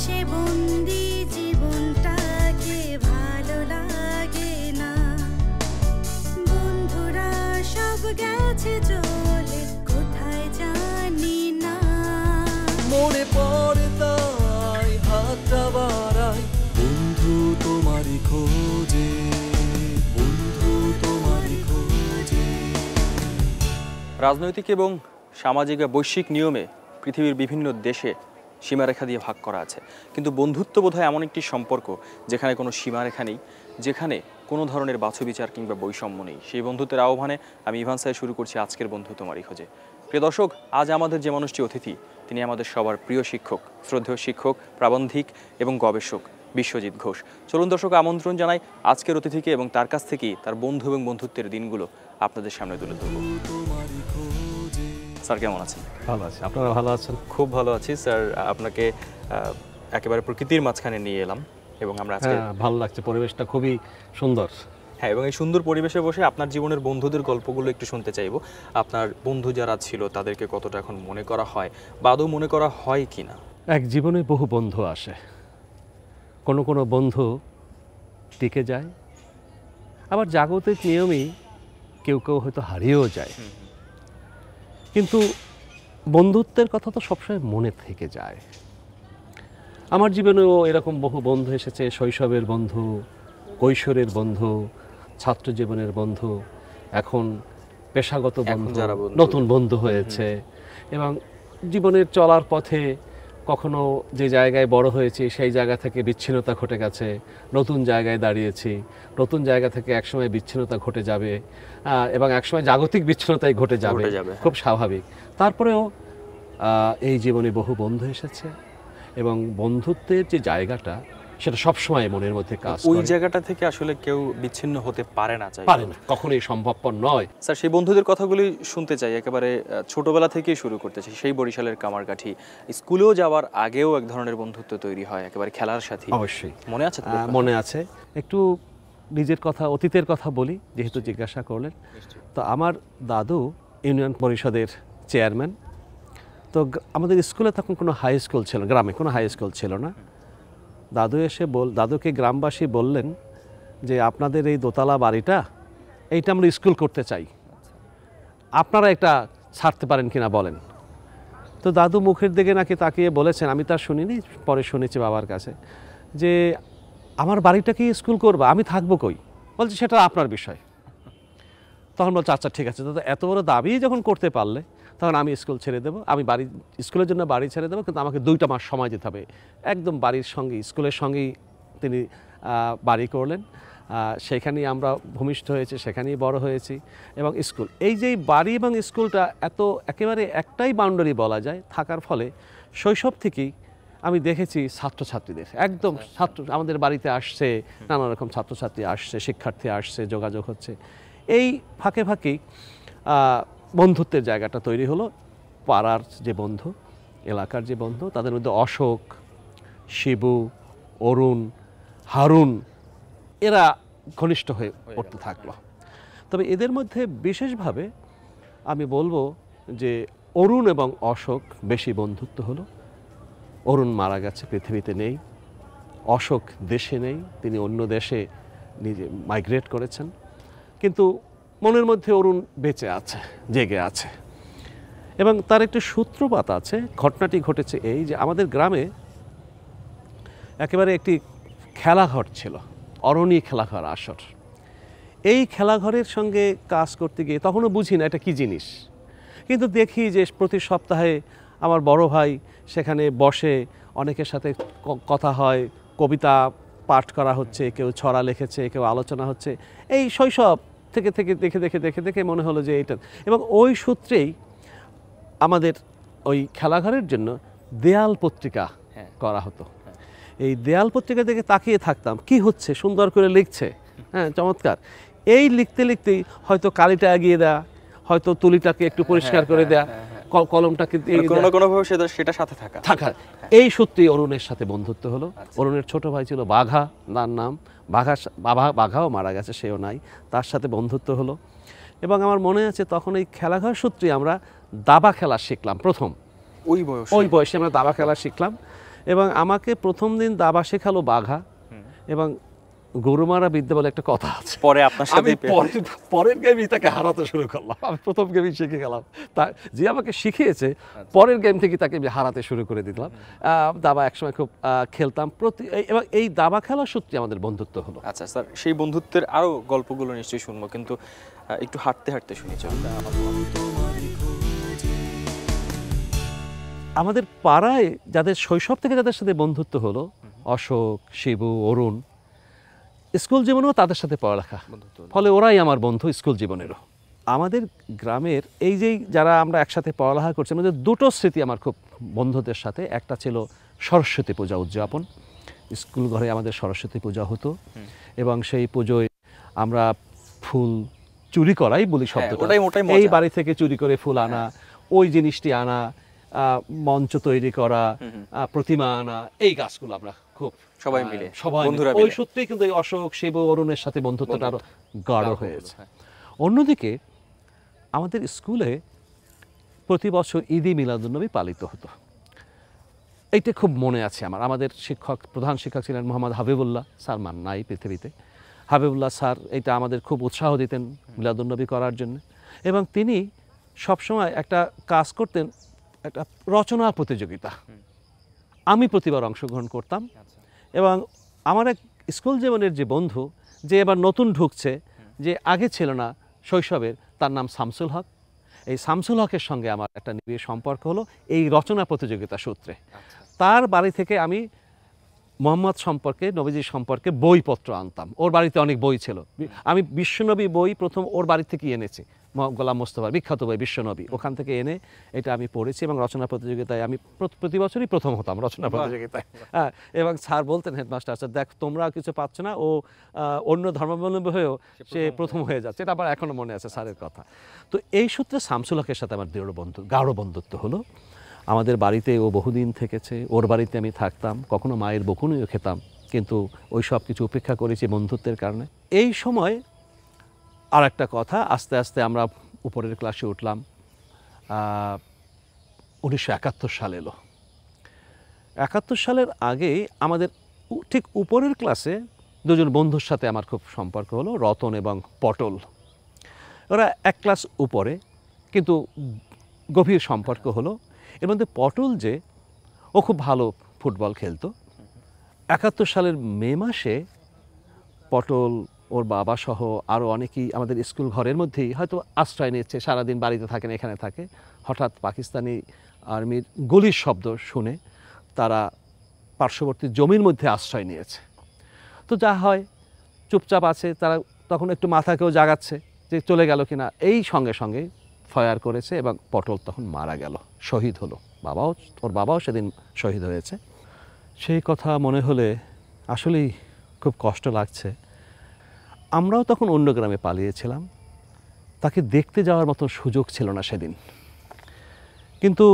সে বন্দি জীবনটাকে ভালো লাগে না। বন্ধুরা সব গেছে চলে কোথায় জানি না। মনে পড়ে তাই হাতটা বাড়াই, বন্ধু তোমারই খোঁজে, বন্ধু তোমারই খোঁজে। রাজনৈতিক এবং সামাজিক বা বৈশ্বিক নিয়মে পৃথিবীর বিভিন্ন দেশে সীমারেখা দিয়ে ভাগ করা আছে, কিন্তু বন্ধুত্ব বোধহয় এমন একটি সম্পর্ক যেখানে কোনো সীমারেখা নেই, যেখানে কোনো ধরনের বাছবিচার কিংবা বৈষম্য নেই। সেই বন্ধুত্বের আহ্বানে আমি ইভান সাহেব শুরু করছি আজকের বন্ধু তোমারই খোঁজে। প্রিয় দর্শক, আজ আমাদের যে মানুষটি অতিথি, তিনি আমাদের সবার প্রিয় শিক্ষক, শ্রদ্ধেয় শিক্ষক, প্রাবন্ধিক এবং গবেষক বিশ্বজিৎ ঘোষ। চলুন দর্শক, আমন্ত্রণ জানাই আজকের অতিথিকে এবং তার কাছ থেকেই তার বন্ধু এবং বন্ধুত্বের দিনগুলো আপনাদের সামনে তুলে ধরব। স্যার কেমন আছেন? ভালো আছি, আপনারা ভালো আছেন? খুব ভালো আছি স্যার। আপনাকে একেবারে প্রকৃতির মাঝখানে নিয়ে এলাম এবং আমরা আজকে ভালো লাগছে, পরিবেশটা খুবই সুন্দর। হ্যাঁ, এবং এই সুন্দর পরিবেশে বসে আপনার জীবনের বন্ধুদের গল্পগুলো একটু শুনতে চাইবো। আপনার বন্ধু যারা ছিল তাদেরকে কতটা এখন মনে করা হয় বা আদৌ মনে করা হয় কি না? এক জীবনে বহু বন্ধু আসে, কোনো কোনো বন্ধু টিকে যায়, আবার জাগতিক নিয়মেই কেউ কেউ হয়তো হারিয়েও যায়, কিন্তু বন্ধুত্বের কথা তো সবসময় মনে থেকে যায়। আমার জীবনেও এরকম বহু বন্ধু এসেছে, শৈশবের বন্ধু, কৈশোরের বন্ধু, ছাত্র জীবনের বন্ধু, এখন পেশাগত বন্ধু, নতুন বন্ধু হয়েছে। এবং জীবনের চলার পথে কখনো যে জায়গায় বড় হয়েছি সেই জায়গা থেকে বিচ্ছিন্নতা ঘটে গেছে, নতুন জায়গায় দাঁড়িয়েছি, নতুন জায়গা থেকে একসময় বিচ্ছিন্নতা ঘটে যাবে এবং একসময় জাগতিক বিচ্ছিন্নতাই ঘটে যাবে, খুব স্বাভাবিক। তারপরেও এই জীবনে বহু বন্ধু এসেছে এবং বন্ধুত্বের যে জায়গাটা সেটা সবসময় মনের মধ্যে কাজ করে। ওই জায়গাটা থেকে আসলে কেউ বিচ্ছিন্ন হতে পারে না, কখনোই সম্ভবপর নয়। স্যার, সেই বন্ধুদের কথাগুলি শুনতে চাই, একেবারে ছোটবেলা থেকেই শুরু করতে চাই। সেই বরিশালের কামারকাঠি, স্কুলেও যাওয়ার আগেও এক ধরনের বন্ধুত্ব তৈরি হয়, একেবারে খেলার সাথে। অবশ্যই মনে আছে? মনে আছে। একটু নিজের কথা, অতীতের কথা বলি, যেহেতু জিজ্ঞাসা করলেন। তো আমার দাদু ইউনিয়ন পরিষদের চেয়ারম্যান। তো আমাদের স্কুলে তখন কোনো হাই স্কুল ছিল, গ্রামে কোনো হাই স্কুল ছিল না। দাদুকে গ্রামবাসী বললেন যে আপনাদের এই দোতলা বাড়িটা, এইটা আমরা স্কুল করতে চাই, আপনারা এটা ছাড়তে পারেন কিনা বলেন। তো দাদু মুখের দিকে নাকি তাকিয়ে বলেছেন, আমি তার শুনিনি, পরে শুনেছি বাবার কাছে, যে আমার বাড়িটা কি স্কুল করবা, আমি থাকবো কই? বলছে সেটা আপনার বিষয়। তখন বলছে আচ্ছা ঠিক আছে, তো এত বড় দাবি যখন করতে পারলে তখন আমি স্কুল ছেড়ে দেবো, আমি স্কুলের জন্য বাড়ি ছেড়ে দেবো, কিন্তু আমাকে 2টা মাস সময় দিতে হবে। একদম বাড়ির সঙ্গে, স্কুলের সঙ্গেই তিনি বাড়ি করলেন। সেখানেই আমরা ভূমিষ্ঠ হয়েছি, সেখানেই বড় হয়েছি। এবং স্কুল, এই যে বাড়ি এবং স্কুলটা এত একেবারে একটাই বাউন্ডারি বলা যায় থাকার ফলে শৈশব থেকেই আমি দেখেছি ছাত্রছাত্রীদের একদম আমাদের বাড়িতে আসছে, নানা রকম ছাত্রছাত্রী আসছে, শিক্ষার্থী আসছে, যোগাযোগ হচ্ছে। এই ফাঁকে ফাঁকেই বন্ধুত্বের জায়গাটা তৈরি হলো। পাড়ার যে বন্ধু, এলাকার যে বন্ধু, তাদের মধ্যে অশোক, শিবু, অরুণ, হারুন, এরা ঘনিষ্ঠ হয়ে পড়তে থাকলো। তবে এদের মধ্যে বিশেষভাবে আমি বলবো যে অরুণ এবং অশোক বেশি বন্ধুত্ব হলো। অরুণ মারা গেছে, পৃথিবীতে নেই। অশোক দেশে নেই, তিনি অন্য দেশে নিজে মাইগ্রেট করেছেন, কিন্তু মনের মধ্যে অরুণ বেঁচে আছে, জেগে আছে। এবং তার একটি সূত্রপাত আছে। ঘটনাটি ঘটেছে এই যে আমাদের গ্রামে একেবারে একটি খেলাঘর ছিল, অরণি খেলাঘর আসর। এই খেলাঘরের সঙ্গে কাজ করতে গিয়ে তখনও বুঝি না এটা কী জিনিস, কিন্তু দেখি যে প্রতি সপ্তাহে আমার বড় ভাই সেখানে বসে, অনেকের সাথে কথা হয়, কবিতা পাঠ করা হচ্ছে, কেউ ছড়া লিখেছে, কেউ আলোচনা হচ্ছে। এই শৈশব থেকে থেকে দেখে দেখে দেখে দেখে মনে হলো যে এইটা। এবং ওই সূত্রেই আমাদের ওই খেলাঘরের জন্য দেয়াল পত্রিকা করা হতো। এই দেয়াল পত্রিকা দেখে তাকিয়ে থাকতাম, কি হচ্ছে, সুন্দর করে লিখছে, হ্যাঁ চমৎকার। এই লিখতে লিখতেই হয়তো কালিটা এগিয়ে দেয়া, হয়তো তুলিটাকে একটু পরিষ্কার করে দেয়া, কলমটাকে কোনোভাবে সেটা সাথে থাকা। এই সত্যিই অরুণের সাথে বন্ধুত্ব হলো। অরুণের ছোট ভাই ছিল বাঘা, তার নাম বাঘাও মারা গেছে, সেও নাই, তার সাথে বন্ধুত্ব হলো। এবং আমার মনে আছে তখন এই খেলাঘর সূত্রে আমরা দাবা খেলা শিখলাম প্রথম। ওই বয়সে আমরা দাবা খেলা শিখলাম এবং আমাকে প্রথম দিন দাবা শেখালো বাঘা এবং গরুমারা বিদ্যা বলে একটা কথা আছে। পরে আপনার আমি সাথে পরের গেমই তাকে হারাতে শুরু করলাম। আমি প্রথম গেমই শিখে গেলাম, তা যে আমাকে শিখিয়েছে পরের গেম থেকে তাকে আমি হারাতে শুরু করে দিলাম। দাবা একসময় খুব খেলতাম এবং এই দাবা খেলার সূত্রে আমাদের বন্ধুত্ব হলো। আচ্ছা স্যার, সেই বন্ধুত্বের আরো গল্পগুলো নিশ্চয়ই শুনবো, কিন্তু একটু হাঁটতে হাঁটতে শুনি চলুন। আমাদের পাড়ায় যাদের শৈশব থেকে যাদের সাথে বন্ধুত্ব হলো, অশোক, শিবু, অরুণ, স্কুল জীবনেও তাদের সাথে পড়ালেখা, ফলে ওরাই আমার বন্ধু স্কুল জীবনেরও। আমাদের গ্রামের এই যে যারা আমরা একসাথে পড়ালেখা করছি, আমাদের দুটো স্মৃতি আমার খুব বন্ধুদের সাথে। একটা ছিল সরস্বতী পূজা উদযাপন। স্কুল ঘরে আমাদের সরস্বতী পূজা হতো এবং সেই পুজোয় আমরা ফুল চুরি করাই বলি শব্দটা, এই বাড়ি থেকে চুরি করে ফুল আনা, ওই জিনিসটি আনা, মঞ্চ তৈরি করা, প্রতিমা আনা, এই কাজগুলো আমরা খুব সবাই মিলে, বন্ধুরা ওই সত্যিই কিন্তু অশোক, শিব, অরুণের সাথে বন্ধুত্বটা আরো গাঢ় হয়েছে। অন্যদিকে আমাদের স্কুলে প্রতি বছর ঈদে মিলাদুন্নবী পালিত হতো। এইটা খুব মনে আছে আমার। আমাদের প্রধান শিক্ষক ছিলেন মোহাম্মদ হাবিবুল্লাহ স্যার, মান নাই পৃথিবীতে। হাবিবুল্লাহ স্যার এটা আমাদের খুব উৎসাহ দিতেন মিলাদুন্নবী করার জন্য, এবং তিনি সবসময় একটা কাজ করতেন, একটা রচনা প্রতিযোগিতা। আমি প্রতিবার অংশগ্রহণ করতাম এবং আমার এক স্কুল জীবনের যে বন্ধু, যে এবার নতুন ঢুকছে, যে আগে ছিল না শৈশবের, তার নাম শামসুল হক। এই শামসুল হকের সঙ্গে আমার একটা নিবিড় সম্পর্ক হলো এই রচনা প্রতিযোগিতা সূত্রে। তার বাড়ি থেকে আমি মোহাম্মদ সম্পর্কে, নবীজি সম্পর্কে বইপত্র আনতাম। ওর বাড়িতে অনেক বই ছিল। আমি বিশ্বনবী বই প্রথম ওর বাড়ি থেকে এনেছি, গোলাম মোস্তফার বিখ্যাত বই বিশ্বনবী, ওখান থেকে এনে এটা আমি পড়েছি এবং রচনা প্রতিযোগিতায় আমি প্রতি বছরই প্রথম হতাম রচনা প্রতিযোগিতায়। হ্যাঁ, এবং স্যার বলতেন, হেডমাস্টার স্যার, দেখ তোমরা কিছু পাচ্ছ না, ও অন্য ধর্মাবলম্বী হয়েও সে প্রথম হয়ে যাচ্ছে। এটা আমার এখনও মনে আছে স্যারের কথা। তো এই সূত্রে শামসুল হকের সাথে আমার গাঢ় বন্ধুত্ব হলো। আমাদের বাড়িতে ও বহুদিন থেকেছে, ওর বাড়িতে আমি থাকতাম, কখনো মায়ের বকুনিও খেতাম, কিন্তু ওই সব কিছু উপেক্ষা করেছি বন্ধুত্বের কারণে। এই সময় আর একটা কথা, আস্তে আস্তে আমরা উপরের ক্লাসে উঠলাম। 1971 সাল এলো। 71 সালের আগে আমাদের ঠিক উপরের ক্লাসে দুজন বন্ধুর সাথে আমার খুব সম্পর্ক হলো, রতন এবং পটল। ওরা এক ক্লাস উপরে, কিন্তু গভীর সম্পর্ক হলো। এর মধ্যে পটল যে, ও খুব ভালো ফুটবল খেলতো। 71 সালের মে মাসে পটল, ওর বাবা সহ আরও অনেকেই আমাদের স্কুল ঘরের মধ্যেই হয়তো আশ্রয় নিচ্ছে, সারাদিন বাড়িতে থাকেন, এখানে থাকে। হঠাৎ পাকিস্তানি আর্মির গুলির শব্দ শুনে তারা পার্শ্ববর্তী জমির মধ্যে আশ্রয় নিয়েছে। তো যা হয়, চুপচাপ আছে তারা, তখন একটু মাথাকেও জাগাচ্ছে যে চলে গেল কিনা। এই সঙ্গে সঙ্গে ফায়ার করেছে এবং পটল তখন মারা গেল, শহীদ হলো। ওর বাবাও সেদিন শহীদ হয়েছে। সেই কথা মনে হলে আসলেই খুব কষ্ট লাগছে। আমরাও তখন অন্য গ্রামে পালিয়েছিলাম, তাকে দেখতে যাওয়ার মতো সুযোগ ছিল না সেদিন। কিন্তু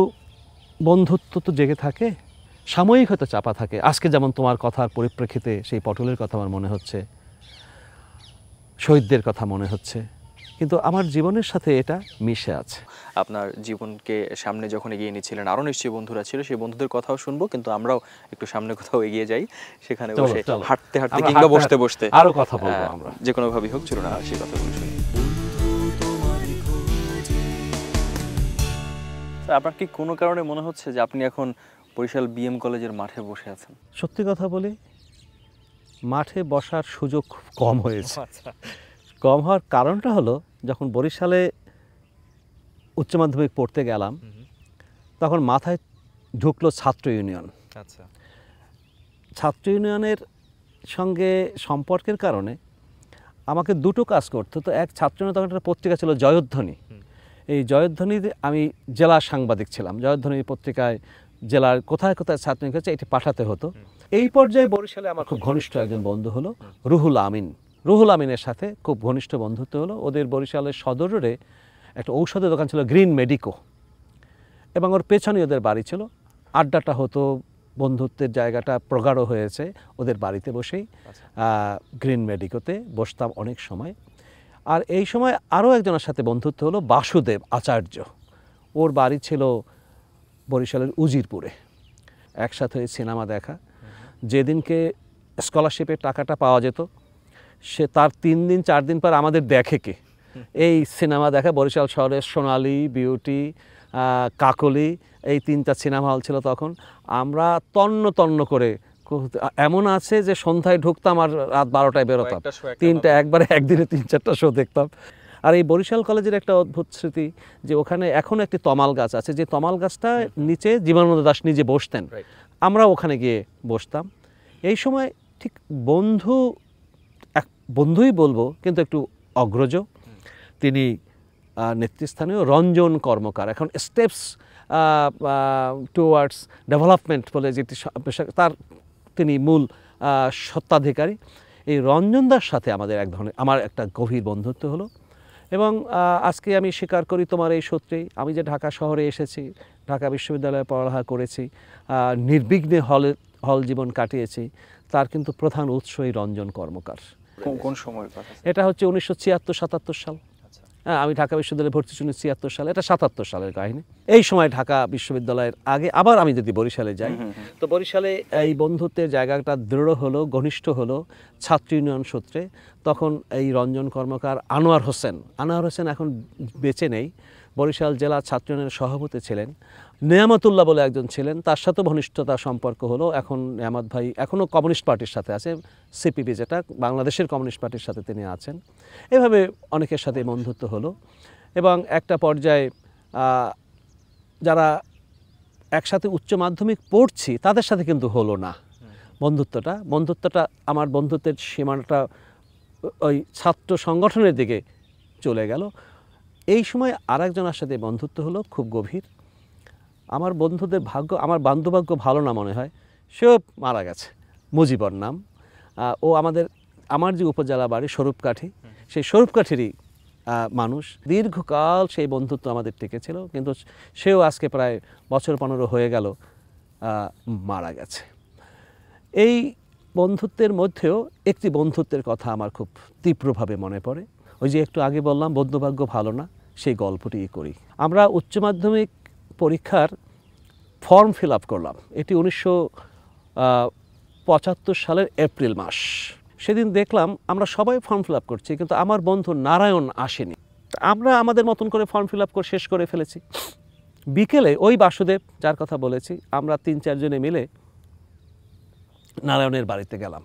বন্ধুত্ব তো জেগে থাকে, সাময়িক হয়তো চাপা থাকে। আজকে যেমন তোমার কথার পরিপ্রেক্ষিতে সেই পটলের কথা আমার মনে হচ্ছে, শহীদদের কথা মনে হচ্ছে, কিন্তু আমার জীবনের সাথে এটা মিশে আছে। আপনার জীবনকে সামনে যখন এগিয়ে নিচ্ছিলেন, আরও নিশ্চয়ই বন্ধুরা ছিল, সেই বন্ধুদের কথাও শুনবো, কিন্তু আমরাও একটু সামনে কোথাও এগিয়ে যাই, সেখানে বসে হাঁটতে হাঁটতে কিংবা বসতে বসতে আরো কথা বলবো আমরা, যে কোনো ভাবেই হোক। চলুন সেই কথাগুলো শুনি। আপনার কি কোনো কারণে মনে হচ্ছে যে আপনি এখন বরিশাল বিএম কলেজের মাঠে বসে আছেন? সত্যি কথা বলি, মাঠে বসার সুযোগ খুব কম হয়েছে। কম হওয়ার কারণটা হলো, যখন বরিশালে উচ্চ মাধ্যমিক পড়তে গেলাম, তখন মাথায় ঢুকলো ছাত্র ইউনিয়ন। আচ্ছা, ছাত্র ইউনিয়নের সঙ্গে সম্পর্কের কারণে আমাকে দুটো কাজ করতে হতো। এক, ছাত্র ইউনিয়ন তখন একটা পত্রিকা ছিল জয়ধ্বনি। এই জয়ধ্বনিতে আমি জেলা সাংবাদিক ছিলাম। জয়ধ্বনি পত্রিকায় জেলার কোথায় কোথায় ছাত্র ইউনিয়ন হচ্ছে এটি পাঠাতে হতো। এই পর্যায়ে বরিশালে আমার খুব ঘনিষ্ঠ একজন বন্ধু হলো রুহুল আমিন। রুহুল আমিনের সাথে খুব ঘনিষ্ঠ বন্ধুত্ব হলো। ওদের বরিশালের সদর রোডে একটা ঔষধের দোকান ছিল, গ্রিন মেডিকো, এবং ওর পেছনে ওদের বাড়ি ছিল। আড্ডাটা হতো, বন্ধুত্বের জায়গাটা প্রগাঢ় হয়েছে ওদের বাড়িতে বসেই। গ্রিন মেডিকোতে বসতাম অনেক সময়। আর এই সময় আরও একজনের সাথে বন্ধুত্ব হলো বাসুদেব আচার্য। ওর বাড়ি ছিল বরিশালের উজিরপুরে। একসাথে সিনেমা দেখা। যেদিনকে স্কলারশিপের টাকাটা পাওয়া যেত সে তার 3 দিন 4 দিন পর আমাদের দেখে কে এই সিনেমা দেখা। বরিশাল শহরের সোনালী, বিউটি, কাকলি এই 3টা সিনেমা হল ছিল তখন। আমরা তন্ন তন্ন করে, এমন আছে যে সন্ধ্যায় ঢুকতাম আর রাত 12টায় বেরোতাম, 3টা একবারে একদিনে 3-4টা শো দেখতাম। আর এই বরিশাল কলেজের একটা অদ্ভুত স্মৃতি যে ওখানে এখনও একটি তমাল গাছ আছে, যে তমাল গাছটা নিচে জীবনানন্দ দাশ নিজে বসতেন, আমরা ওখানে গিয়ে বসতাম। এই সময় ঠিক বন্ধুই বলবো কিন্তু একটু অগ্রজ, তিনি নেতৃস্থানীয় রঞ্জন কর্মকার, এখন স্টেপস টুয়ার্ডস ডেভেলপমেন্ট বলে যেটি তার তিনি মূল স্বত্বাধিকারী। এই রঞ্জনদার সাথে আমার একটা গভীর বন্ধুত্ব হলো। এবং আজকে আমি স্বীকার করি তোমার এই সূত্রেই আমি যে ঢাকা শহরে এসেছি, ঢাকা বিশ্ববিদ্যালয়ে পড়ালেখা করেছি, নির্বিঘ্নে হল জীবন কাটিয়েছি, তার কিন্তু প্রধান উৎস এই রঞ্জন কর্মকার। কোন সময়ের কথা? এটা হচ্ছে 1976-77 সাল। হ্যাঁ, আমি ঢাকা বিশ্ববিদ্যালয়ে ভর্তি ছিলাম 76 সালে, এটা 77 সালের কাহিনী। এই সময় ঢাকা বিশ্ববিদ্যালয়ের আগে আবার আমি যদি বরিশালে যাই, তো বরিশালে এই বন্ধুত্বের জায়গাটা দৃঢ় হলো, ঘনিষ্ঠ হলো ছাত্র ইউনিয়ন সূত্রে। তখন এই রঞ্জন কর্মকার, আনোয়ার হোসেন এখন বেঁচে নেই, বরিশাল জেলা ছাত্র ইউনিয়নের সভাপতি ছিলেন। নেয়ামতুল্লাহ বলে একজন ছিলেন, তার সাথেও ঘনিষ্ঠতার সম্পর্ক হলো। এখন নেয়ামত ভাই এখনও কমিউনিস্ট পার্টির সাথে আছে, সিপিবি যেটা বাংলাদেশের কমিউনিস্ট পার্টির সাথে তিনি আছেন। এভাবে অনেকের সাথে বন্ধুত্ব হলো। এবং একটা পর্যায়ে যারা একসাথে উচ্চ মাধ্যমিক পড়ছি তাদের সাথে কিন্তু হলো না বন্ধুত্বটা। আমার বন্ধুত্বের সীমানাটা ওই ছাত্র সংগঠনের দিকে চলে গেল। এই সময় আরেকজনের সাথে বন্ধুত্ব হলো খুব গভীর। আমার বন্ধুদের আমার বান্ধবাগ্য ভালো না মনে হয়, সেও মারা গেছে, মুজিবর নাম। ও আমার যে উপজেলা বাড়ি স্বরূপকাঠি, সেই স্বরূপকাঠিরই মানুষ। দীর্ঘকাল সেই বন্ধুত্ব আমাদের টিকেছিল, কিন্তু সেও আজকে প্রায় বছর 15 হয়ে গেল মারা গেছে। এই বন্ধুত্বের মধ্যেও একটি বন্ধুত্বের কথা আমার খুব তীব্রভাবে মনে পড়ে। ওই যে একটু আগে বললাম বন্ধুভাগ্য ভালো না, সেই গল্পটি করি। আমরা উচ্চ মাধ্যমিক পরীক্ষার ফর্ম ফিল আপ করলাম, এটি 1975 সালের এপ্রিল মাস। সেদিন দেখলাম আমরা সবাই ফর্ম ফিল আপ করছি, কিন্তু আমার বন্ধু নারায়ণ আসেনি। আমরা আমাদের মতন করে ফর্ম ফিল আপ করে শেষ করে ফেলেছি। বিকেলে ওই বাসুদেব যার কথা বলেছি, আমরা 3-4 জনে মিলে নারায়ণের বাড়িতে গেলাম।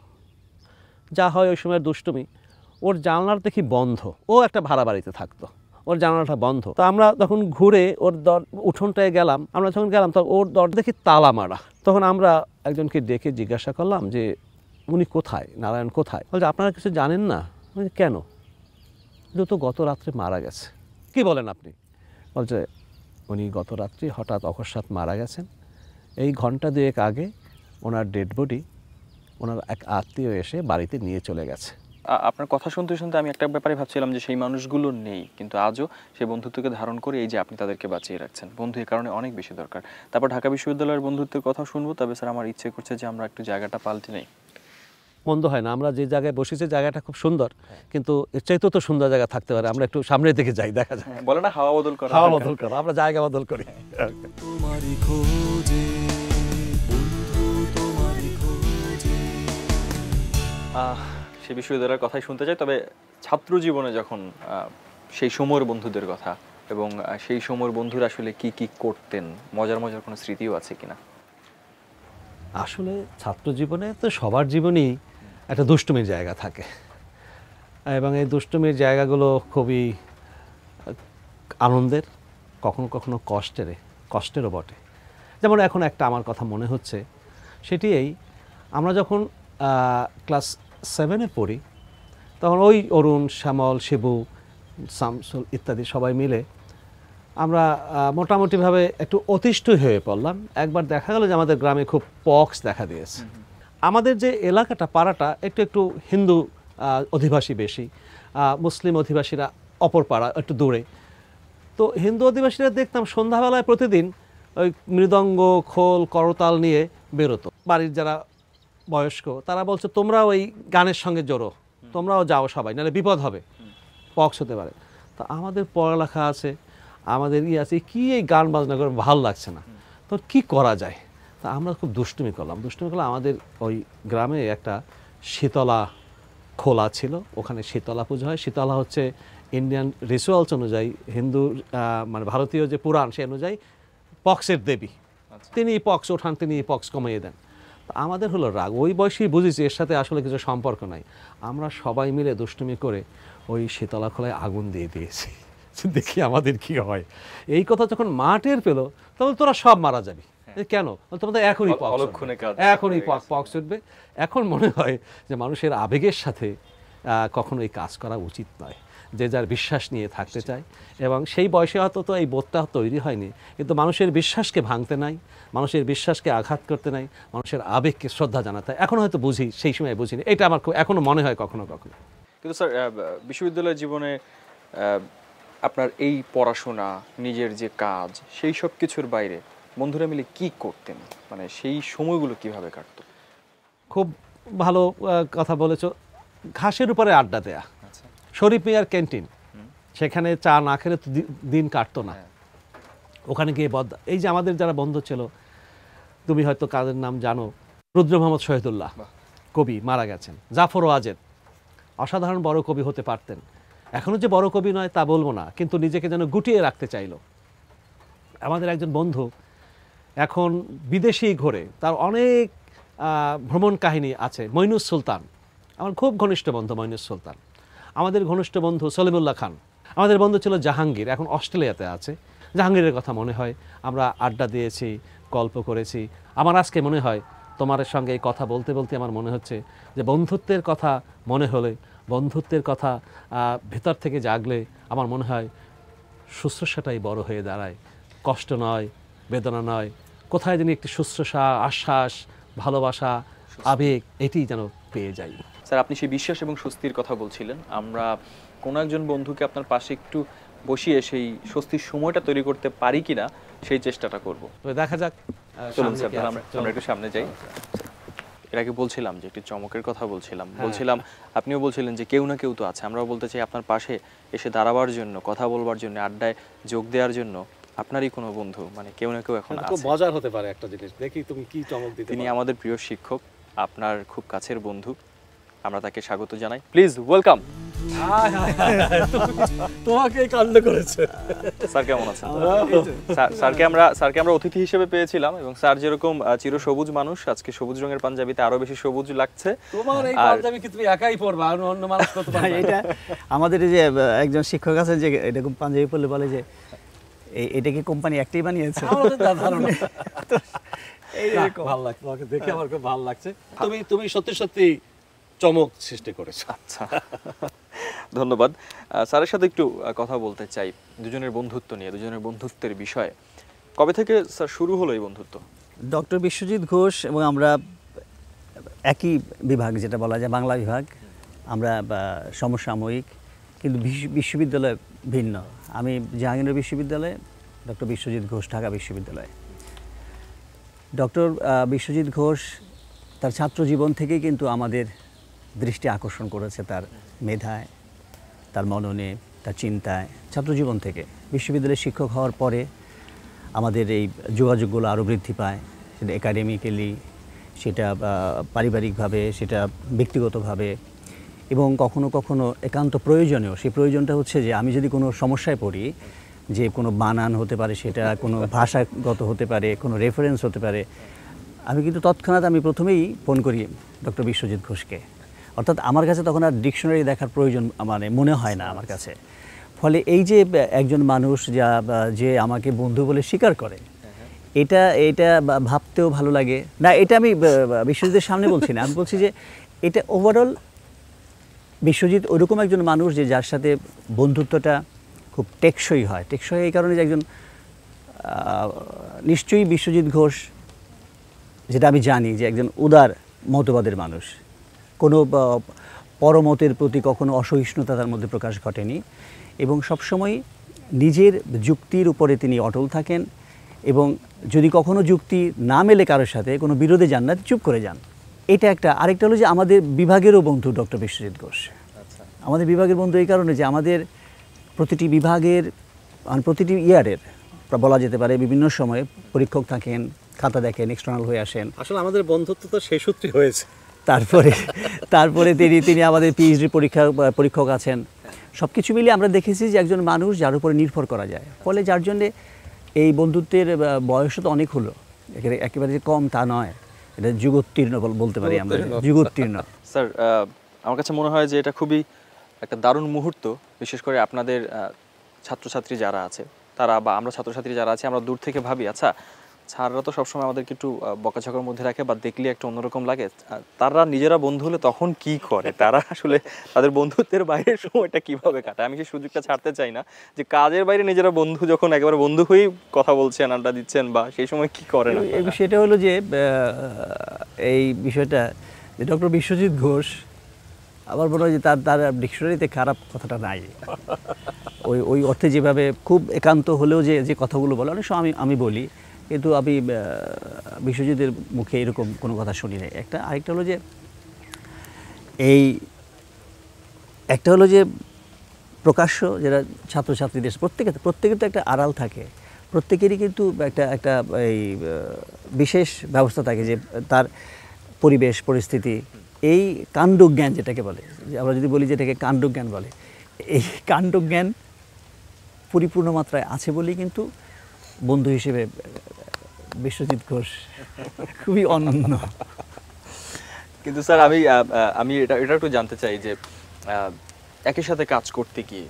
যা হয় ওই সময়ের দুষ্টুমি, ওর জানলার দেখি বন্ধ, ও একটা ভাড়া বাড়িতে থাকতো, ওর জানালাটা বন্ধ। তো আমরা তখন ঘুরে ওর উঠোনটায় গেলাম, আমরা যখন গেলাম তখন ওর দরজা দেখি তালা মারা। তখন আমরা একজনকে ডেকে জিজ্ঞাসা করলাম যে উনি কোথায়, নারায়ণ কোথায়? বলছে আপনারা কিছু জানেন না? কেন? তো গত রাত্রে মারা গেছে। কি বলেন আপনি? বলছে উনি গত রাত্রি হঠাৎ অকস্মাৎ মারা গেছেন। এই ঘন্টা 2 আগে ওনার ডেড বডি ওনার এক আত্মীয় এসে বাড়িতে নিয়ে চলে গেছে। আপনার কথা শুনতে শুনতে আমি একটা ব্যাপারে ভাবছিলাম যে সেই মানুষগুলো নেই, কিন্তু আজও সেই বন্ধুত্বকে ধারণ করে এই যে আপনি তাদেরকে বাঁচিয়ে রাখছেন। বন্ধু এই কারণে অনেক বেশি দরকার। তারপর ঢাকা বিশ্ববিদ্যালয়ের বন্ধুত্বের কথা শুনবো, তবে স্যার আমার ইচ্ছে করছে যে আমরা একটু জায়গাটা পাল্টে নেই। মন্দ হয় না, আমরা যে জায়গায় বসেছি জায়গাটা খুব সুন্দর, কিন্তু এর চাইতেও তো সুন্দর জায়গা থাকতে পারে। আমরা একটু সামনের দিকে যাই, দেখা যায়। বলে না হাওয়া বদল করা, আমরা জায়গা বদল করি। তোমারই খোঁজে বন্ধু, তোমারই খোঁজে। সে বিশ্ববিদ্যালয়ের কথাই শুনতে চাই, তবে ছাত্র জীবনে যখন সেই সময়ের বন্ধুদের কথা এবং সেই সময়ের বন্ধুরা আসলে কি কি করতেন, মজার মজার কোনো স্মৃতিও আছে কিনা? আসলে ছাত্র জীবনে তো সবার জীবনেই একটা দুষ্টুমির জায়গা থাকে, এবং এই দুষ্টুমির জায়গাগুলো খুবই আনন্দের, কখনো কখনো কষ্টেরও বটে। যেমন এখন একটা আমার কথা মনে হচ্ছে, সেটি এই, আমরা যখন ক্লাস 7-এ পড়ি তখন ওই অরুণ, শ্যামল, শিবু, শামসুল ইত্যাদি সবাই মিলে আমরা মোটামুটিভাবে একটু অতিষ্ঠ হয়ে পড়লাম। একবার দেখা গেল যে আমাদের গ্রামে খুব পক্স দেখা দিয়েছে। আমাদের যে এলাকাটা, পাড়াটা একটু হিন্দু অধিবাসী বেশি, মুসলিম অধিবাসীরা অপর পাড়া একটু দূরে। তো হিন্দু অধিবাসীরা দেখতাম সন্ধ্যাবেলায় প্রতিদিন ওই মৃদঙ্গ, খোল, করতাল নিয়ে বেরোতো। বাড়ির যারা বয়স্ক তারা বলছে তোমরা ওই গানের সঙ্গে জড়ো, তোমরাও যাও সবাই, নাহলে বিপদ হবে, পক্স হতে পারে। তা আমাদের পড়ালেখা আছে, আমাদের আছে, কি এই গান বাজনা করে ভালো লাগছে না, তো কি করা যায়? তা তা আমরা খুব দুষ্টুমি করলাম আমাদের ওই গ্রামে একটা শীতলা খোলা ছিল, ওখানে শীতলা পুজো হয়। শীতলা হচ্ছে ইন্ডিয়ান রিচুয়ালস অনুযায়ী, হিন্দু মানে ভারতীয় যে পুরাণ সে অনুযায়ী পক্সের দেবী। তিনি পক্স ওঠান, তিনি পক্স কমিয়ে দেন। আমাদের হলো রাগ, ওই বয়সেই বুঝেছি এর সাথে আসলে কিছু সম্পর্ক নাই। আমরা সবাই মিলে দুষ্টুমি করে ওই শীতলা খোলায় আগুন দিয়ে দিয়েছি, দেখি আমাদের কি হয়। এই কথা যখন মা টের পেলো তখন তোরা সব মারা যাবি। কেন? তোমাদের এখনই এখনই পক্স উঠবে। এখন মনে হয় যে মানুষের আবেগের সাথে কখনো এই কাজ করা উচিত নয়, যে যার বিশ্বাস নিয়ে থাকতে চায়। এবং সেই বয়সে হয়তো তো এই বোধটা তৈরি হয়নি, কিন্তু মানুষের বিশ্বাসকে ভাঙতে নাই, মানুষের বিশ্বাসকে আঘাত করতে নাই, মানুষের আবেগকে শ্রদ্ধা জানাতে এখন হয়তো বুঝি, সেই সময় বুঝিনি। এটা আমার এখনো মনে হয় কখনো কখনো। কিন্তু স্যার, বিশ্ববিদ্যালয় জীবনে আপনার এই পড়াশোনা, নিজের যে কাজ, সেই সব কিছুর বাইরে বন্ধুরা মিলে কি করতেন, মানে সেই সময়গুলো কিভাবে কাটতো? খুব ভালো কথা বলেছো। ঘাসের উপরে আড্ডা দেয়া, শরীফ মিয়ার ক্যান্টিন, সেখানে চা না খেলে তো দিন কাটতো না। ওখানে গিয়ে এই যে আমাদের যারা বন্ধু ছিল, তুমি হয়তো কাদের নাম জানো, রুদ্র মোহাম্মদ শহীদুল্লাহ কবি মারা গেছেন, জাফর ওয়াজেদ অসাধারণ বড় কবি হতে পারতেন। এখনও যে বড় কবি নয় তা বলবো না, কিন্তু নিজেকে যেন গুটিয়ে রাখতে চাইলো। আমাদের একজন বন্ধু এখন বিদেশেই ঘোরে, তার অনেক ভ্রমণ কাহিনী আছে, মইনুস সুলতান। আমার খুব ঘনিষ্ঠ বন্ধু মইনুস সুলতান। আমাদের ঘনিষ্ঠ বন্ধু সলিমুল্লাহ খান। আমাদের বন্ধু ছিল জাহাঙ্গীর, এখন অস্ট্রেলিয়াতে আছে। জাহাঙ্গীরের কথা মনে হয়, আমরা আড্ডা দিয়েছি, গল্প করেছি। আমার আজকে মনে হয় তোমার সঙ্গে এই কথা বলতে বলতে আমার মনে হচ্ছে যে বন্ধুত্বের কথা মনে হলে, বন্ধুত্বের কথা ভেতর থেকে জাগলে আমার মনে হয় শুশ্রূষাটাই বড় হয়ে দাঁড়ায়। কষ্ট নয়, বেদনা নয়, কোথায় যেন একটি শুশ্রূষা, আশ্বাস, ভালোবাসা, আবেগ, এটি যেন পেয়ে যাই। স্যার, আপনি সেই বিশ্বাস এবং স্বস্তির কথা বলছিলেন। আমরা কোনো একজন বন্ধুকে আপনার পাশে একটু বসিয়ে সেই স্বস্তির সময়টা তৈরি করতে পারি কিনা সেই চেষ্টাটা করব। তো দেখা যাক। চলুন স্যার, আমরা একটু সামনে যাই। এর আগে বলছিলাম যে একটি চমকের কথা বলছিলাম, আপনিও বলছিলেন যে কেউ না কেউ তো আছে। আমরাও বলতে চাই আপনার পাশে এসে দাঁড়াবার জন্য, কথা বলবার জন্য, আড্ডায় যোগ দেওয়ার জন্য আপনারই কোনো বন্ধু, মানে কেউ না কেউ এখন আছে। খুব মজার হতে পারে একটা জিনিস, দেখি তুমি কি চমক দিতে। তিনি আমাদের প্রিয় শিক্ষক, আপনার খুব কাছের বন্ধু। আমরা তাকে স্বাগত জানাই। Please welcome. তোমাকে কাণ্ড করেছে। স্যার কেমন আছেন? স্যারকে আমরা অতিথি হিসেবে পেয়েছিলাম, এবং স্যার যেরকম চির সবুজ মানুষ, আজকে সবুজ রঙের পাঞ্জাবিতে আরো বেশি সবুজ লাগছে। তোমার এই পাঞ্জাবি কি তুমি একাই পরবা, আর অন্য মানুষ করতে পারবে না? এটা আমাদের যে একজন শিক্ষক আছে যে এরকম পাঞ্জাবি পরলে বলে যে এটা কি কোম্পানি একটাই বানিয়েছে। আমাদের ধারণা ভালো লাগছে, তোমাকে দেখে আমার খুব ভালো লাগছে। তুমি সত্যি সত্যি চমক সৃষ্টি করেছো। আচ্ছা, ধন্যবাদ। স্যারের সাথে একটু কথা বলতে চাই দুজনের বন্ধুত্ব নিয়ে, দুজনের বন্ধুত্বের বিষয়ে। কবে থেকে স্যার শুরু হলো এই বন্ধুত্ব? ডক্টর বিশ্বজিৎ ঘোষ এবং আমরা একই বিভাগ, যেটা বলা যায় বাংলা বিভাগ। আমরা সমসাময়িক, কিন্তু বিশ্ববিদ্যালয় ভিন্ন। আমি জাহাঙ্গীরনগর বিশ্ববিদ্যালয়ে, ডক্টর বিশ্বজিৎ ঘোষ ঢাকা বিশ্ববিদ্যালয়ে। ডক্টর বিশ্বজিৎ ঘোষ তার ছাত্র জীবন থেকেই কিন্তু আমাদের দৃষ্টি আকর্ষণ করেছে, তার মেধায়, তার মননে, তার চিন্তায়। ছাত্র জীবন থেকে বিশ্ববিদ্যালয়ের শিক্ষক হওয়ার পরে আমাদের এই যোগাযোগগুলো আরও বৃদ্ধি পায়, সেটা একাডেমিক্যালি, সেটা পারিবারিকভাবে, সেটা ব্যক্তিগতভাবে, এবং কখনো কখনো একান্ত প্রয়োজনীয়। সেই প্রয়োজনটা হচ্ছে যে আমি যদি কোনো সমস্যায় পড়ি, যে কোনো বানান হতে পারে, সেটা কোনো ভাষাগত হতে পারে, কোনো রেফারেন্স হতে পারে, আমি কিন্তু তৎক্ষণাৎ আমি প্রথমেই ফোন করি ডক্টর বিশ্বজিৎ ঘোষকে। অর্থাৎ আমার কাছে তখন আর ডিকশনারি দেখার প্রয়োজন মানে মনে হয় না আমার কাছে। ফলে এই যে একজন মানুষ যে আমাকে বন্ধু বলে স্বীকার করে, এটা ভাবতেও ভালো লাগে না। এটা আমি বিশ্বজিতের সামনে বলছি না, আমি বলছি যে এটা ওভারঅল বিশ্বজিৎ ওরকম একজন মানুষ যে যার সাথে বন্ধুত্বটা খুব টেকসই হয়। টেকসই এই কারণে যে একজন নিশ্চয়ই বিশ্বজিৎ ঘোষ, যেটা আমি জানি, যে একজন উদার মতবাদের মানুষ। কোনো পরমতের প্রতি কখনো অসহিষ্ণুতা তার মধ্যে প্রকাশ ঘটেনি, এবং সবসময় নিজের যুক্তির উপরে তিনি অটল থাকেন, এবং যদি কখনো যুক্তি না মেলে কারোর সাথে, কোনো বিরোধে যান না, চুপ করে যান। এটা একটা। আরেকটা হলো যে আমাদের বিভাগেরও বন্ধু ডক্টর বিশ্বজিৎ ঘোষ। আমাদের বিভাগের বন্ধু এই কারণে যে আমাদের প্রতিটি বিভাগের প্রতিটি ইয়ারের বলা যেতে পারে বিভিন্ন সময়ে পরীক্ষক থাকেন, খাতা দেখেন, এক্সটার্নাল হয়ে আসেন। আসলে আমাদের বন্ধুত্ব তো সেই সূত্রে হয়েছে। তারপরে তিনি আমাদের পিএইচডি পরীক্ষক আছেন। সব কিছু মিলিয়ে আমরা দেখেছি যে একজন মানুষ যার উপরে নির্ভর করা যায়, ফলে যার জন্যে এই বন্ধুত্বের বয়সও তো অনেক হলো, একেবারে যে কম তা নয়, এটা যুগোত্তীর্ণ বলতে পারি আমরা, যুগোত্তীর্ণ। স্যার, আমার কাছে মনে হয় যে এটা খুবই একটা দারুণ মুহূর্ত, বিশেষ করে আপনাদের ছাত্রছাত্রী যারা আছে তারা, বা আমরা ছাত্রছাত্রী যারা আছে, আমরা দূর থেকে ভাবি আচ্ছা স্যাররা তো সবসময় আমাদেরকে একটু বকাঝকার মধ্যে রাখে বা দেখলে একটা অন্যরকম লাগে, তারা নিজেরা বন্ধু হলে তখন কি করে, তারা আসলে তাদের বন্ধুত্বের বাইরের সময়টা কিভাবে কাটায়। আমি সেই সুযোগটা ছাড়তে চাই না যে কাজের বাইরে নিজেরা বন্ধু যখন একেবারে বন্ধু হয়েই কথা বলছেন, আড্ডা দিচ্ছেন, বা সেই সময় কি করেন। এই বিষয়টা হলো যে এই বিষয়টা যে ডক্টর বিশ্বজিৎ ঘোষ, আমার মনে হয় যে তার ডিকশনারিতে খারাপ কথাটা নাই। ওই অর্থে যেভাবে খুব একান্ত হলেও যে কথাগুলো বলে, অনেক সময় আমি বলি, কিন্তু আমি বিশ্বজিতের মুখে এরকম কোনো কথা শুনি নাই। আরেকটা হলো যে একটা হলো যে প্রকাশ্য যারা ছাত্রছাত্রীদের প্রত্যেকের তো একটা আড়াল থাকে, প্রত্যেকেরই কিন্তু একটা এই বিশেষ ব্যবস্থা থাকে যে তার পরিবেশ পরিস্থিতি, এই কাণ্ডজ্ঞান যেটাকে বলে, আমরা যদি বলি যেটাকে কাণ্ডজ্ঞান বলে, এই কাণ্ডজ্ঞান পরিপূর্ণ মাত্রায় আছে বলেই কিন্তু বন্ধু হিসেবে বিশ্বজিৎ ঘোষ খুবই অনন্য। কিন্তু স্যার আমি এটা একটু জানতে চাই যে একই সাথে কাজ করতে গিয়ে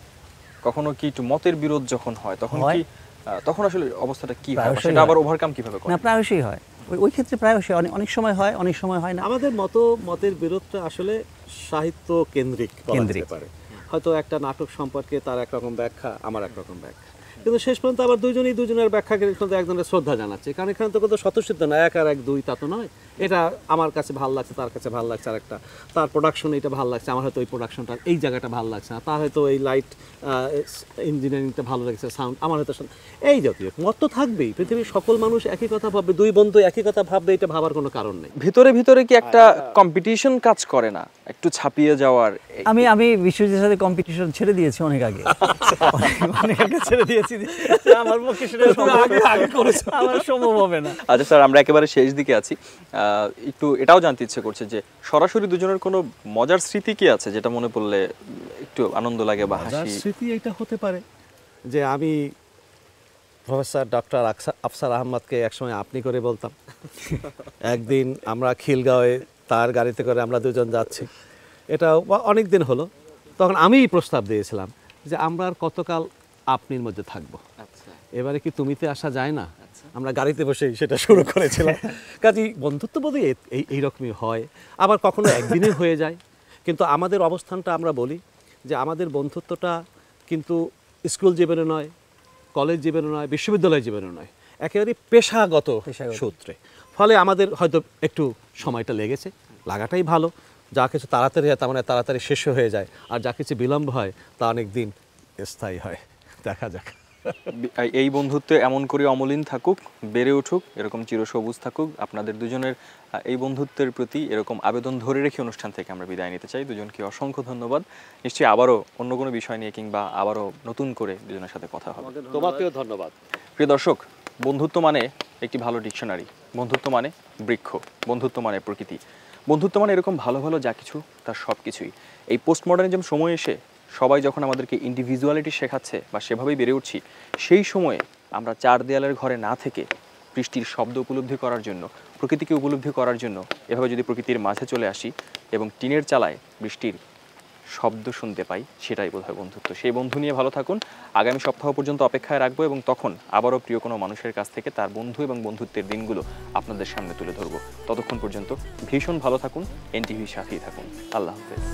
কখনো কি একটু মতের বিরোধ যখন হয় তখন আসলে অবস্থাটা কি হয়, সেটা আবার ওভারকাম কিভাবে করেন? না, প্রায়শই হয়, ওই ক্ষেত্রে প্রায়শই, অনেক সময় হয়, অনেক সময় হয় না। আমাদের মতের বিরোধটা আসলে সাহিত্য কেন্দ্রিক পারে। হয়তো একটা নাটক সম্পর্কে তার একরকম ব্যাখ্যা, আমার একরকম ব্যাখ্যা, কিন্তু শেষ পর্যন্ত আবার দুজনের ব্যাখ্যাকে কিন্তু একজনের শ্রদ্ধা জানাচ্ছে, কারণ এখানে তো কত স্বতঃসিদ্ধ না, এক আর এক দুই তা তো নয়। এটা আমার কাছে ভালো লাগছে, তার কাছে ভালো লাগছে, আর একটা তার প্রোডাকশন এটা ভালো লাগছে, আমার হয়তো ওই প্রোডাকশনটা এই জায়গাটা ভালো লাগছে না, তার হয়তো এই লাইট ইঞ্জিনিয়ারিংটা ভালো লাগছে, সাউন্ড আমার হয়তো, এই জাতীয় মত তো থাকবেই। পৃথিবীর সকল মানুষ একই কথা ভাববে, দুই বন্ধু একই কথা ভাববে, এটা ভাবার কোনো কারণ নেই। ভিতরে কি একটা কম্পিটিশন কাজ করে না, একটু ছাপিয়ে যাওয়ার? আমি বিশ্বজিতের সাথে কম্পিটিশন ছেড়ে দিয়েছি অনেক আগে, অনেক আগে ছেড়ে দিয়েছি, আমার পক্ষে সেটা আমার সম্ভব হবে না। আচ্ছা স্যার, আমরা একেবারে শেষ দিকে আছি, একটু এটাও জানতে ইচ্ছে করছে যে সরাসরি দুজনের কোনো মজার স্মৃতি কি আছে যেটা মনে পড়লে একটু আনন্দ লাগে বা হাসি? স্মৃতি এটা হতে পারে যে আমি প্রফেসর ডক্টর আফসার আহমদকে একসময় আপনি করে বলতাম। একদিন আমরা খিলগাঁওয়ে তার গাড়িতে করে আমরা দুজন যাচ্ছি, এটা অনেক দিন হলো, তখন আমিই প্রস্তাব দিয়েছিলাম যে আমরা আর কতকাল আপনির মধ্যে থাকবো, এবারে কি তুমিতে আসা যায় না? আমরা গাড়িতে বসেই সেটা শুরু করেছিলাম। কাজেই বন্ধুত্ব বোধহয় এইরকমই হয়, আবার কখনো একদিনে হয়ে যায়। কিন্তু আমাদের অবস্থানটা আমরা বলি যে আমাদের বন্ধুত্বটা কিন্তু স্কুল জীবনে নয়, কলেজ জীবনে নয়, বিশ্ববিদ্যালয় জীবনে নয়, একেবারে পেশাগত সূত্রে। ফলে আমাদের হয়তো একটু সময়টা লেগেছে, লাগাটাই ভালো। যা কিছু তাড়াতাড়ি হয় তার মানে তাড়াতাড়ি শেষ হয়ে যায়, আর যা কিছু বিলম্ব হয় তা অনেক দিন স্থায়ী হয়। দেখা যাক। এই বন্ধুত্ব এমন করে অমলিন থাকুক, বেড়ে উঠুক, এরকম চিরসবুজ থাকুক। আপনাদের দুজনের এই বন্ধুত্বের প্রতি এরকম আবেদন ধরে রেখে অনুষ্ঠান থেকে আমরা বিদায় নিতে চাই। দুজনকে অসংখ্য ধন্যবাদ। নিশ্চয়ই আবারও অন্য কোনো বিষয় নিয়ে কিংবা আবারও নতুন করে দুজনের সাথে কথা হবে। তোমাকেও ধন্যবাদ। প্রিয় দর্শক, বন্ধুত্ব মানে একটি ভালো ডিকশনারি, বন্ধুত্ব মানে বৃক্ষ, বন্ধুত্ব মানে প্রকৃতি, বন্ধুত্ব মানে এরকম ভালো ভালো যা কিছু তার সব কিছুই। এই পোস্টমডার্নিজম সময় এসে সবাই যখন আমাদেরকে ইন্ডিভিজুয়ালিটি শেখাচ্ছে বা সেভাবেই বেড়ে উঠছি, সেই সময়ে আমরা চার দেয়ালের ঘরে না থেকে বৃষ্টির শব্দ উপলব্ধি করার জন্য, প্রকৃতিকে উপলব্ধি করার জন্য এভাবে যদি প্রকৃতির মাঝে চলে আসি এবং টিনের চালায় বৃষ্টির শব্দ শুনতে পাই, সেটাই বোধহয় বন্ধুত্ব। সেই বন্ধু নিয়ে ভালো থাকুন। আগামী সপ্তাহ পর্যন্ত অপেক্ষায় রাখবো এবং তখন আবারও প্রিয় কোনো মানুষের কাছ থেকে তার বন্ধু এবং বন্ধুত্বের দিনগুলো আপনাদের সামনে তুলে ধরবো। ততক্ষণ পর্যন্ত ভীষণ ভালো থাকুন, এনটিভির সাথেই থাকুন। আল্লাহ হাফেজ।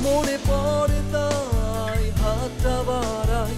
মনে পড়ে তাই হাতটা বাড়াই